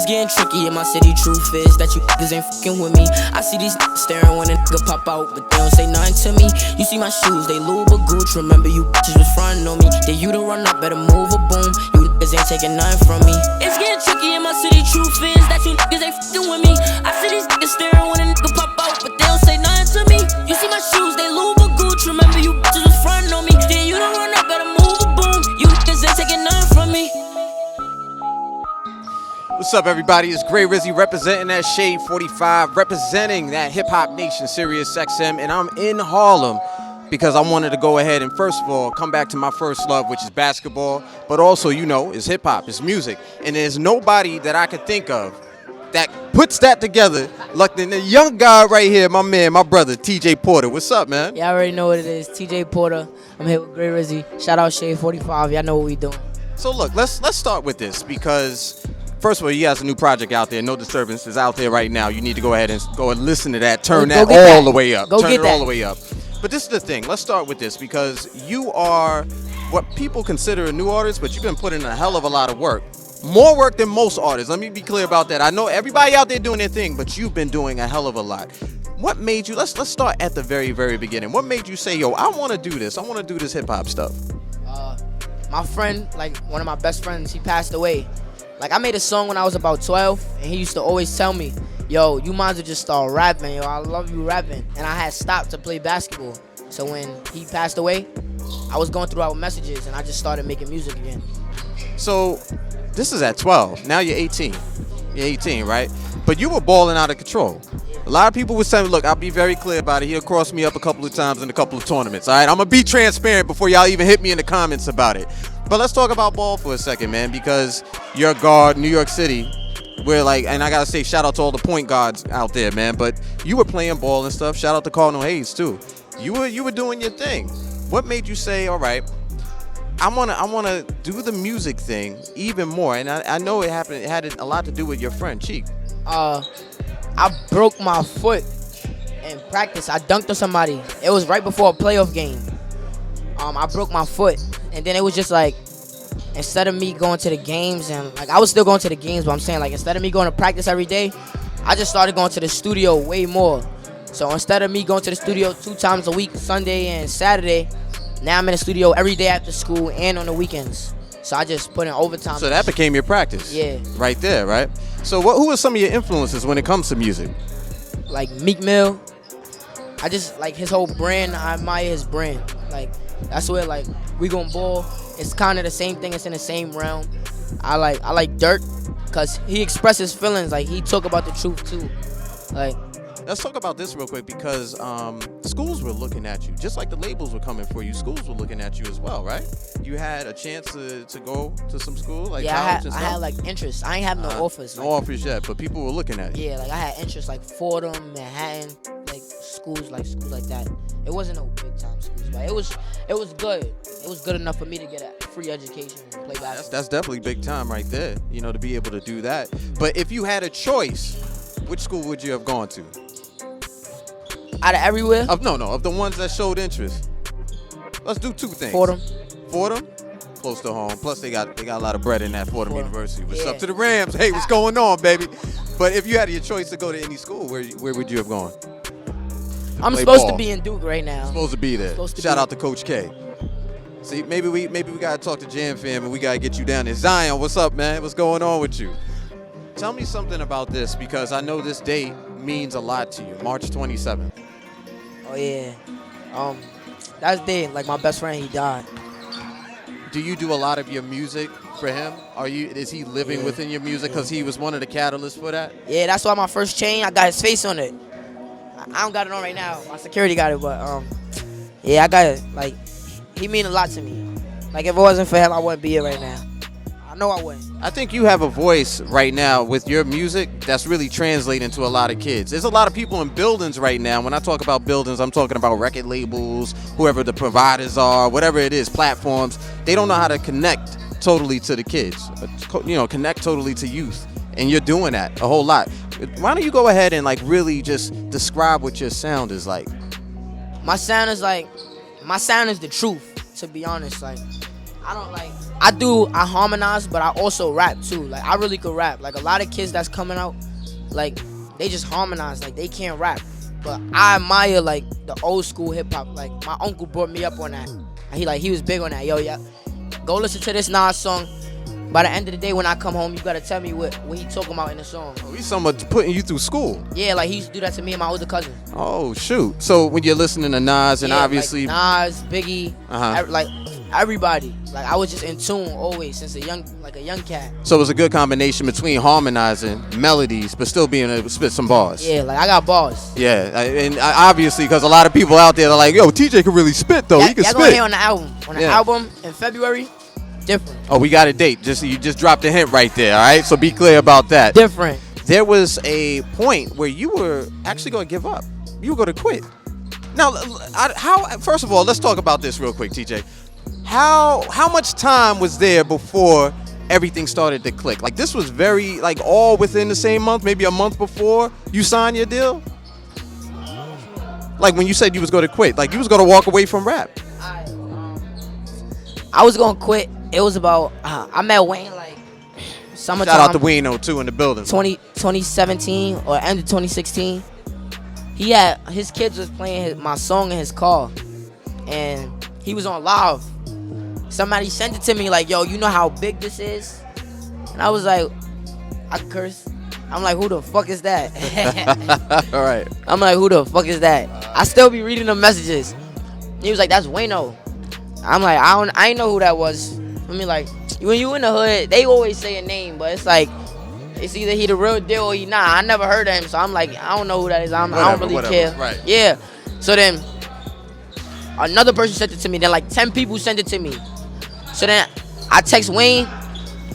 It's getting tricky in my city, truth is that you niggas ain't fucking with me. I see these niggas staring when a nigga pop out, but they don't say nothing to me. You see my shoes, they Louis or Gucci, remember you bitches was frontin' on me. Then you to run up, better move or boom, you niggas ain't taking nothing from me. It's getting tricky in my city, truth is that you niggas ain't fucking with me. I see these niggas staring when a nigga pop out, but they don't say nothing to me. You see my shoes, they Louis or Gucci, remember you bitches was frontin' on me. Then you to run up, better move or boom, you niggas ain't taking nothing from me. What's up, everybody? It's Gray Rizzy representing that Shade 45, representing that Hip Hop Nation, Sirius XM, and I'm in Harlem because I wanted to go ahead and, first of all, come back to my first love, which is basketball, but also, you know, it's hip hop, it's music, and there's nobody that I could think of that puts that together like the young guy right here, my man, my brother, TJ Porter. What's up, man? Y'all already know what it is. TJ Porter. I'm here with Gray Rizzy. Shout out Shade 45. Y'all know what we doing. So look, let's start with this because first of all, you got a new project out there. No Disturbance is out there right now. You need to go ahead and listen to that. Turn that all the way up. Turn it all the way up. But this is the thing. Let's start with this because you are what people consider a new artist, but you've been putting in a hell of a lot of work. More work than most artists. Let me be clear about that. I know everybody out there doing their thing, but you've been doing a hell of a lot. What made you, let's start at the very, very beginning. What made you say, yo, I want to do this. I want to do this hip hop stuff? My friend, like one of my best friends, he passed away. Like I made a song when I was about 12, and he used to always tell me, yo, you might as well just start rapping, yo, I love you rapping. And I had stopped to play basketball. So when he passed away, I was going through our messages, and I just started making music again. So this is at 12. Now you're 18. You're 18, right? But you were balling out of control. A lot of people were saying, look, I'll be very clear about it. He'll cross me up a couple of times in a couple of tournaments, all right? I'm going to be transparent before y'all even hit me in the comments about it. But let's talk about ball for a second, man, because you're a guard, New York City. We're like, and I got to say, shout out to all the point guards out there, man. But you were playing ball and stuff. Shout out to Cardinal Hayes, too. You were doing your thing. What made you say, all right, I wanna do the music thing even more? And I know it had a lot to do with your friend, Cheek. I broke my foot in practice. I dunked on somebody. It was right before a playoff game. I broke my foot, and then it was just like, instead of me going to the games, and like I was still going to the games, but I'm saying like instead of me going to practice every day, I just started going to the studio way more. So instead of me going to the studio 2 times a week, Sunday and Saturday, now I'm in the studio every day after school and on the weekends. So I just put in overtime. So that became your practice. Yeah. Right there, right? So who are some of your influences when it comes to music? Like Meek Mill. I just like his whole brand. I admire his brand. Like that's where like we gon' ball. It's kind of the same thing. It's in the same realm. I like Dirk because he expresses feelings. Like he talk about the truth too. Like. Let's talk about this real quick because schools were looking at you. Just like the labels were coming for you, schools were looking at you as well, right? You had a chance to go to some school, like college and stuff? I had like interest. I ain't have no offers. No offers yet, but people were looking at you. Yeah, like I had interest like Fordham, Manhattan, like schools like that. It wasn't no big time schools, but it was good. It was good enough for me to get a free education and play basketball. That's definitely big time right there, you know, to be able to do that. But if you had a choice, which school would you have gone to? Out of everywhere? Of the ones that showed interest. Let's do 2 things. Fordham. Fordham? Close to home. Plus, they got a lot of bread in that Fordham University. What's up to the Rams? Hey, what's going on, baby? But if you had your choice to go to any school, where would you have gone? I'm supposed to be in Duke right now. Supposed to be there. Shout out to Coach K. See, maybe we gotta talk to Jam Fam and we gotta get you down there. Zion, what's up, man? What's going on with you? Tell me something about this because I know this date means a lot to you. March 27th. Oh yeah. That's the day. Like my best friend, he died. Do you do a lot of your music for him? Is he living within your music because he was one of the catalysts for that? Yeah, that's why my first chain, I got his face on it. I don't got it on right now. My security got it, but yeah, I got it. Like he mean a lot to me. Like if it wasn't for him, I wouldn't be here right now. I know I wouldn't. I think you have a voice right now with your music that's really translating to a lot of kids. There's a lot of people in buildings right now. When I talk about buildings, I'm talking about record labels, whoever the providers are, whatever it is, platforms. They don't know how to connect totally to the kids, connect totally to youth. And you're doing that a whole lot. Why don't you go ahead and like really just describe what your sound is like? My sound is the truth, to be honest. Like, I don't like I harmonize, but I also rap too. Like, I really could rap. Like, a lot of kids that's coming out, like, they just harmonize. Like, they can't rap. But I admire, like, the old school hip hop. Like, my uncle brought me up on that. He was big on that. Yo, yeah, go listen to this Nas song. By the end of the day, when I come home, you gotta tell me what he talking about in the song. Oh, he's someone putting you through school. Yeah, like, he used to do that to me and my older cousin. Oh, shoot. So when you're listening to Nas and obviously... Like Nas, Biggie, like, everybody. Like, I was just in tune always since a young cat. So it was a good combination between harmonizing melodies but still being able to spit some bars. Yeah, like, I got bars. Yeah, and obviously because a lot of people out there are like, yo, TJ can really spit though. He can spit. Y'all gonna hear on the album. On the album in February, different. Oh, we got a date. You just dropped a hint right there, all right? So be clear about that. Different. There was a point where you were actually going to give up. You were going to quit. Now, first of all, let's talk about this real quick, TJ. How much time was there before everything started to click? Like, this was very, like, all within the same month, maybe a month before you signed your deal? Like, when you said you was going to quit, like, you was going to walk away from rap. I was going to quit. It was about, I met Wayne, like, summertime. Shout out to Wayne, too, in the building. 2017 or end of 2016. His kids was playing my song in his car. And he was on live. Somebody sent it to me like, yo, you know how big this is? And I was like, I cursed. I'm like, who the fuck is that? All right. I'm like, who the fuck is that? I still be reading the messages. He was like, that's Wayno. I'm like, I ain't know who that was. I mean, like, when you in the hood, they always say a name, but it's like, it's either he the real deal or he not. I never heard of him, so I'm like, I don't know who that is. I don't really care. Right. Yeah. So then, another person sent it to me. Then like 10 people sent it to me. So then I text Wayne.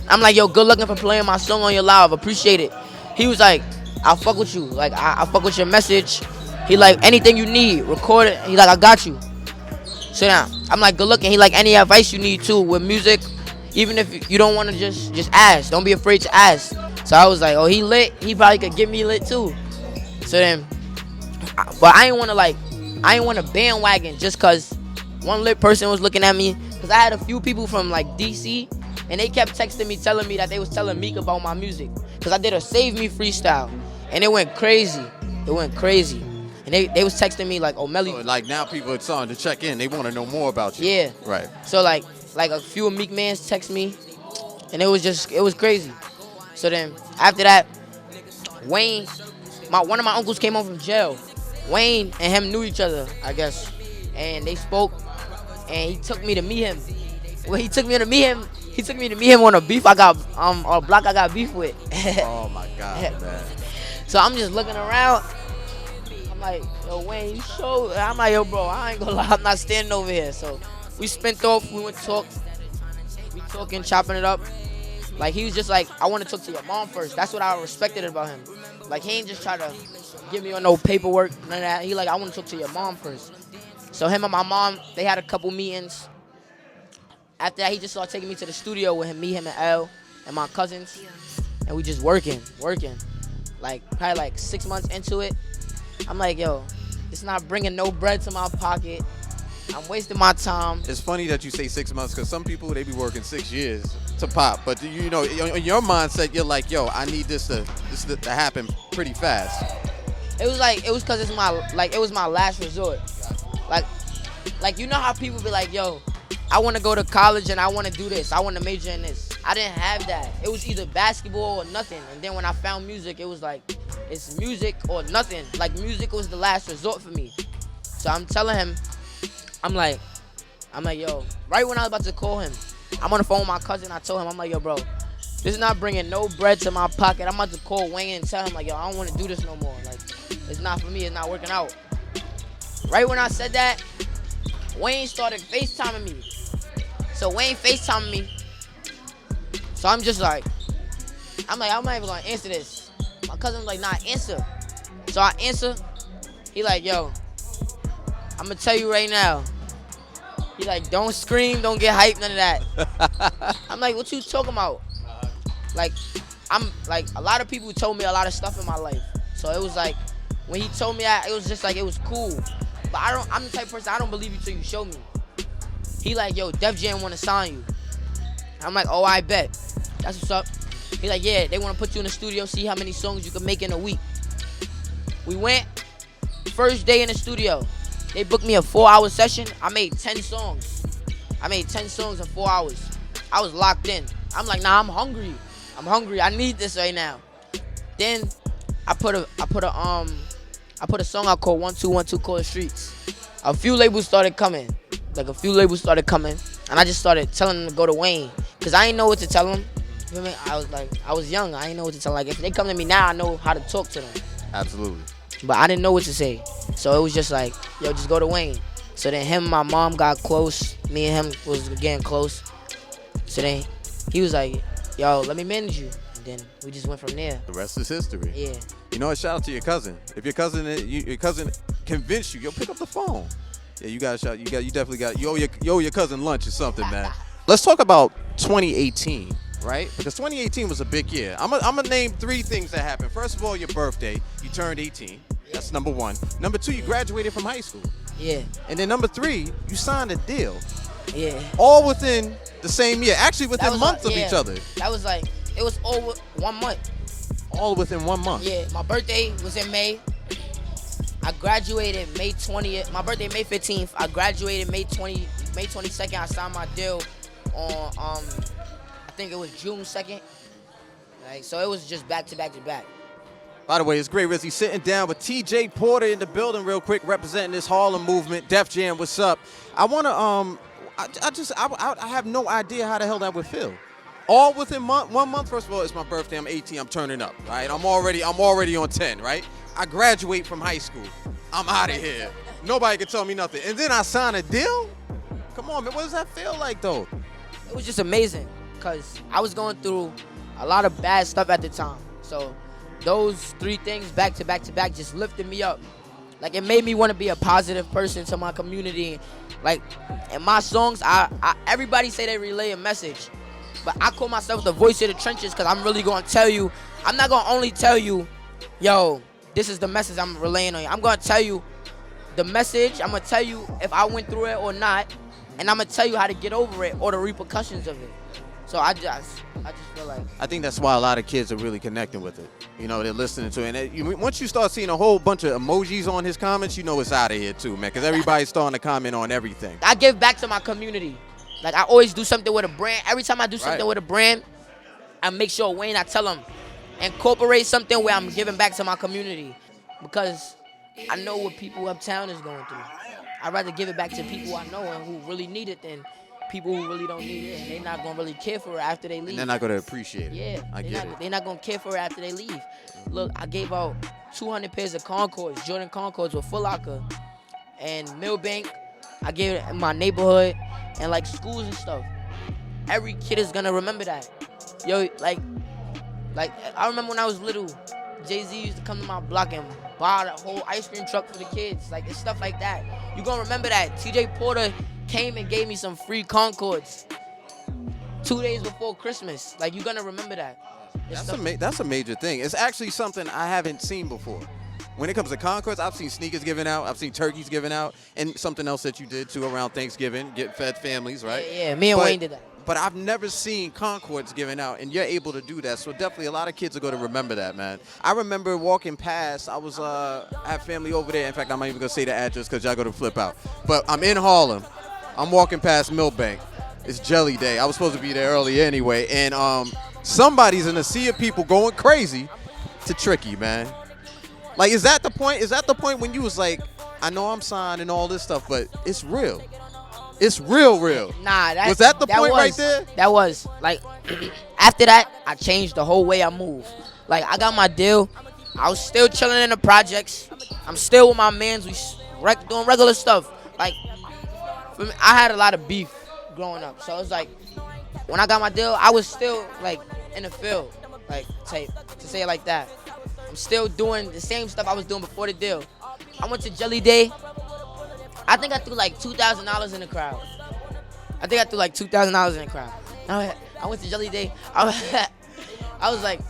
I'm like, yo, good looking for playing my song on your live. Appreciate it. He was like, I'll fuck with you. Like, I fuck with your message. He like, anything you need, record it. He like, I got you. So now I'm like, good looking. He like, any advice you need too with music. Even if you don't want to just ask. Don't be afraid to ask. So I was like, oh, he lit. He probably could get me lit too. So then, but I ain't want to bandwagon just because one lit person was looking at me. Because I had a few people from like DC, and they kept texting me, telling me that they was telling Meek about my music. Because I did a Save Me freestyle, and it went crazy. And they was texting me like, oh, Melly. So, like, now people are starting to check in. They want to know more about you. Yeah. Right. So like a few of Meek Mans text me, and it was crazy. So then after that, Wayne, one of my uncles came home from jail. Wayne and him knew each other, I guess, and they spoke. And he took me to meet him. When he took me to meet him on a beef a block I got beef with. Oh my God, man. So I'm just looking around. I'm like, yo, Wayne, you sure? I'm like, yo, bro, I ain't gonna lie, I'm not standing over here. So we spent off, we went to talk. We talking, chopping it up. Like, he was just like, I want to talk to your mom first. That's what I respected about him. Like, he ain't just try to give me on no paperwork, none of that. He like, I want to talk to your mom first. So him and my mom, they had a couple meetings. After that, he just started taking me to the studio with him and Elle and my cousins. And we just working. Like, probably like 6 months into it. I'm like, yo, it's not bringing no bread to my pocket. I'm wasting my time. It's funny that you say 6 months because some people, they be working 6 years to pop. But, you know, in your mindset, you're like, yo, I need this to happen pretty fast. It was because it was my last resort. Like, you know how people be like, yo, I want to go to college and I want to do this. I want to major in this. I didn't have that. It was either basketball or nothing. And then when I found music, it was like, it's music or nothing. Like, music was the last resort for me. So I'm telling him, I'm like, yo, right when I was about to call him, I'm on the phone with my cousin. I told him, I'm like, yo, bro, this is not bringing no bread to my pocket. I'm about to call Wayne and tell him, like, yo, I don't want to do this no more. Like, it's not for me. It's not working out. Right when I said that, Wayne started FaceTiming me. So Wayne FaceTiming me. So I'm just like, I'm not even going to answer this. My cousin's like, nah, answer. So I answer. He like, yo, I'm going to tell you right now. He like, don't scream, don't get hyped, none of that. I'm like, what you talking about? Like, I'm like, a lot of people told me a lot of stuff in my life. So it was like, when he told me that, it was just like, it was cool. But I'm the type of person, I don't believe you till you show me. He like, yo, Def Jam want to sign you. I'm like, oh, I bet. That's what's up. He's like, yeah, they want to put you in the studio, see how many songs you can make in a week. We went, first day in the studio. They booked me a 4-hour session. I made 10 songs. I made 10 songs in 4 hours. I was locked in. I'm like, nah, I'm hungry. I need this right now. Then I put a song out called 1212 called The Streets. A few labels started coming. And I just started telling them to go to Wayne. Because I didn't know what to tell them. You know what I mean? I was young. I didn't know what to tell them. Like, if they come to me now, I know how to talk to them. Absolutely. But I didn't know what to say. So it was just like, yo, just go to Wayne. So then him and my mom got close. Me and him was getting close. So then he was like, yo, let me manage you. And then we just went from there. The rest is history. Yeah. You know what? Shout out to your cousin. If your cousin convinced you, yo, pick up the phone. Yeah, you got a shout. You definitely got. You owe your cousin lunch or something, man. Let's talk about 2018, right? Because 2018 was a big year. I'm gonna name 3 things that happened. First of all, your birthday. You turned 18. That's number 1. Number 2, you graduated from high school. Yeah. And then number 3, you signed a deal. Yeah. All within the same year. Actually, within months of each other. That was like, it was all 1 month. All within 1 month. Yeah. My birthday was in May. I graduated May 20th. My birthday May 15th. I graduated May 22nd. I signed my deal on I think it was June 2nd. Like, so it was just back to back to back. By the way, it's Gray Rizzy sitting down with TJ Porter in the building real quick, representing this Harlem movement. Def Jam, what's up? I want to, I have no idea how the hell that would feel. All within 1 month. First of all, it's my birthday. I'm 18. I'm turning up, right? I'm already on 10, right? I graduate from high school. I'm out of here. Nobody can tell me nothing. And then I sign a deal? Come on, man. What does that feel like, though? It was just amazing because I was going through a lot of bad stuff at the time. So those 3 things back to back to back just lifted me up. Like, it made me want to be a positive person to my community. Like, in my songs, everybody say they relay a message. But I call myself the voice of the trenches because I'm really going to tell you. I'm not going to only tell you, yo, this is the message I'm relaying on you. I'm going to tell you the message. I'm going to tell you if I went through it or not. And I'm going to tell you how to get over it or the repercussions of it. So I just feel like. I think that's why a lot of kids are really connecting with it. You know, they're listening to it. And once you start seeing a whole bunch of emojis on his comments, you know it's out of here too, man. Because everybody's starting to comment on everything. I give back to my community. Like, I always do something with a brand. Every time I do something with a brand, I make sure, Wayne, I tell them, incorporate something where I'm giving back to my community. Because I know what people uptown is going through. I'd rather give it back to people I know and who really need it than people who really don't need it, and they're not going to really care for it after they leave. And they're not going to appreciate it. Yeah. I get it. They're not going to care for it after they leave. Look, I gave out 200 pairs of Concords, Jordan Concords with Foot Locker. And Millbank, I gave it in my neighborhood and, like, schools and stuff. Every kid is going to remember that. Yo, like, I remember when I was little, Jay-Z used to come to my block and buy the whole ice cream truck for the kids. Like, it's stuff like that. You going to remember that. TJ Porter came and gave me some free Concords 2 days before Christmas. Like, you're going to remember that. That's a major thing. It's actually something I haven't seen before. When it comes to Concords, I've seen sneakers given out. I've seen turkeys given out. And something else that you did, too, around Thanksgiving, get fed families, right? Yeah, me and Wayne did that. But I've never seen Concords given out, and you're able to do that. So definitely a lot of kids are going to remember that, man. I remember walking past. I have family over there. In fact, I'm not even going to say the address because y'all going to flip out. But I'm in Harlem. I'm walking past Millbank. It's Jelly Day. I was supposed to be there early anyway. And somebody's in a sea of people going crazy to Tricky, man. Like, is that the point? Is that the point when you was like, I know I'm signed and all this stuff, but it's real. It's real. Nah, was that the point right there? That was. Like, after that, I changed the whole way I move. Like, I got my deal. I was still chilling in the projects. I'm still with my mans. We doing regular stuff. Like, for me, I had a lot of beef growing up. So it's like, when I got my deal, I was still, like, in the field. Like, to say it like that. I'm still doing the same stuff I was doing before the deal. I went to Jelly Day. I think I threw like $2,000 in the crowd. I went to Jelly Day. I was like,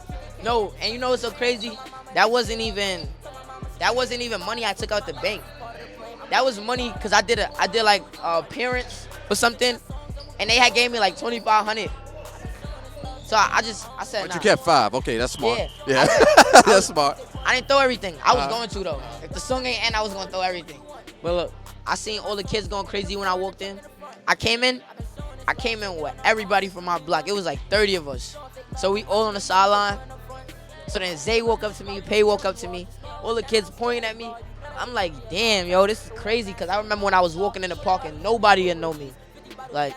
no. And you know what's so crazy? That wasn't even money I took out the bank. That was money because I did like appearance or something, and they had gave me like $2,500. So I said, But nah. you kept 5. Okay, that's smart. Yeah. That's smart. I didn't throw everything. I was going to, though. If the song ain't end, I was going to throw everything. But look, I seen all the kids going crazy when I walked in. I came in with everybody from my block. It was like 30 of us. So we all on the sideline. So then Zay woke up to me, Pay woke up to me. All the kids pointing at me. I'm like, damn, yo, this is crazy. Because I remember when I was walking in the park and nobody would know me. Like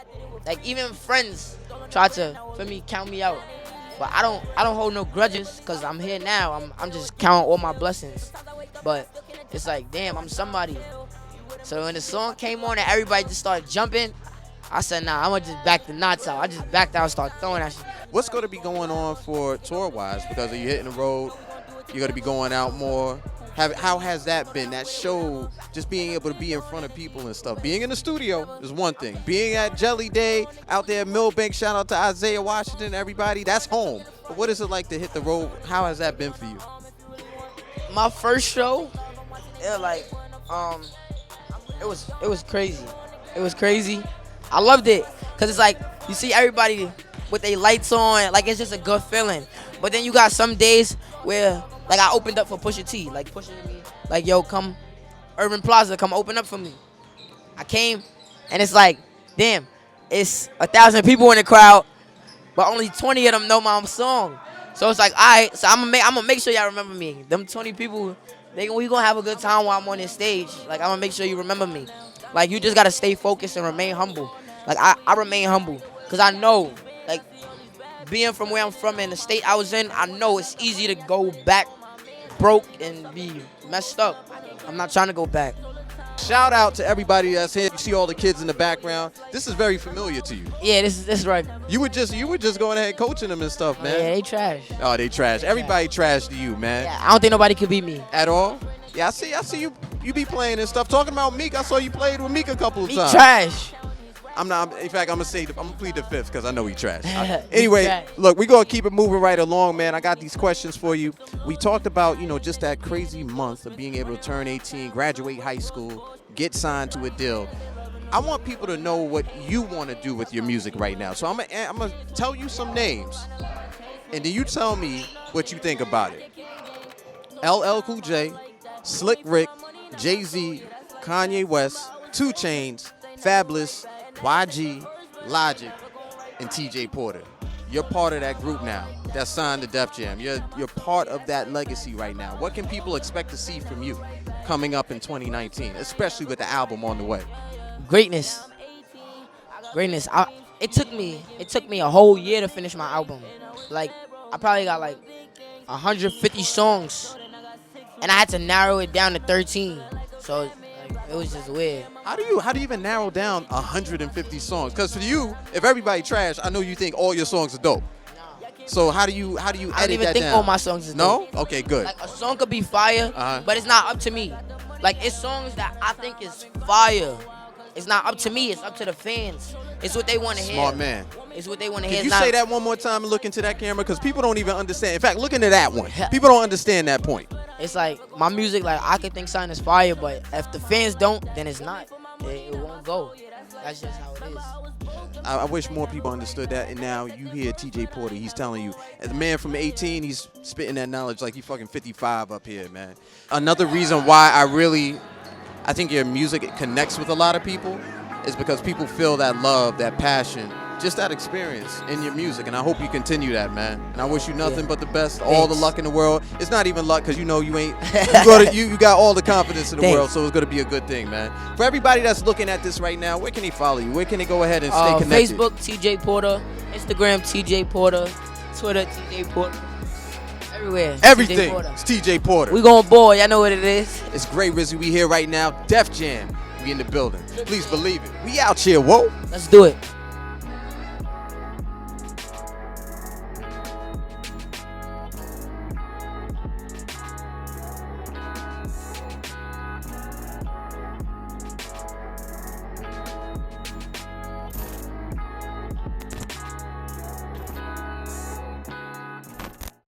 even friends tried to, for me, count me out. But I don't hold no grudges because I'm here now. I'm just counting all my blessings. But it's like, damn, I'm somebody. So when the song came on and everybody just started jumping, I said, nah, I'm going to just back the knots out. I just backed out and started throwing that shit. What's going to be going on for tour-wise? Because you're hitting the road, you're going to be going out more. How has that been, that show, just being able to be in front of people and stuff? Being in the studio is one thing. Being at Jelly Day, out there at Millbank, shout out to Isaiah Washington, everybody, that's home. But what is it like to hit the road? How has that been for you? My first show, it was crazy. It was crazy. I loved it. Because it's like, you see everybody with their lights on, like it's just a good feeling. But then you got some days where, like I opened up for Pusha T, like pushing me, like yo, come, Urban Plaza, come open up for me. I came, and it's like, damn, it's 1,000 people in the crowd, but only 20 of them know my song. So it's like, all right, so I'm gonna make sure y'all remember me. Them 20 people, we gonna have a good time while I'm on this stage. Like I'm gonna make sure you remember me. Like you just gotta stay focused and remain humble. Like I remain humble, cause I know, like being from where I'm from and the state I was in, I know it's easy to go back broke and be messed up. I'm not trying to go back. Shout out to everybody that's here. You see all the kids in the background. This is very familiar to you. Yeah, this is right. You were just going ahead coaching them and stuff, man. Yeah, they trash. Oh, they trash. Everybody trash to you, man. Yeah, I don't think nobody could beat me. At all? Yeah, I see you be playing and stuff. Talking about Meek, I saw you played with Meek a couple of times. Trash. In fact, I'm gonna plead the fifth because I know he trash. He Anyway, trash. look, we're gonna keep it moving right along, man. I got these questions for you. We talked about, just that crazy month of being able to turn 18, graduate high school, get signed to a deal. I want people to know what you want to do with your music right now. So I'm gonna tell you some names, and then you tell me what you think about it. LL Cool J, Slick Rick, Jay-Z, Kanye West, 2 Chainz, Fabulous, YG, Logic, and TJ Porter. You're part of that group now that's signed to Def Jam. You're part of that legacy right now. What can people expect to see from you coming up in 2019, especially with the album on the way? Greatness. It took me a whole year to finish my album. Like I probably got like 150 songs, and I had to narrow it down to 13. So like, it was just weird. How do you even narrow down 150 songs? Because for you, if everybody trash, I know you think all your songs are dope. So how do you edit that down? I don't even think all my songs is dope. No? Okay, good. Like a song could be fire, but it's not up to me. Like it's songs that I think is fire. It's not up to me. It's up to the fans. It's what they want to hear. Smart man. It's what they want to hear. Can you say that one more time and look into that camera? Because people don't even understand. In fact, look into that one. People don't understand that point. It's like my music, like I could think something is fire, but if the fans don't, then it's not. It won't go. That's just how it is. I wish more people understood that. And now you hear TJ Porter. He's telling you, as a man from 18, he's spitting that knowledge like he fucking 55 up here, man. Another reason why I think your music connects with a lot of people is because people feel that love, that passion, just that experience in your music. And I hope you continue that, man. And I wish you nothing but the best, all the luck in the world. It's not even luck because you know you ain't, you got all the confidence in the world, so it's going to be a good thing, man. For everybody that's looking at this right now, where can they follow you? Where can they go ahead and stay connected? Facebook, TJ Porter. Instagram, TJ Porter. Twitter, TJ Porter. Everywhere. Everything. It's TJ Porter. We going ball. Y'all know what it is. It's Gray Rizzy. We here right now. Def Jam. We in the building. Please believe it. We out here. Whoa. Let's do it.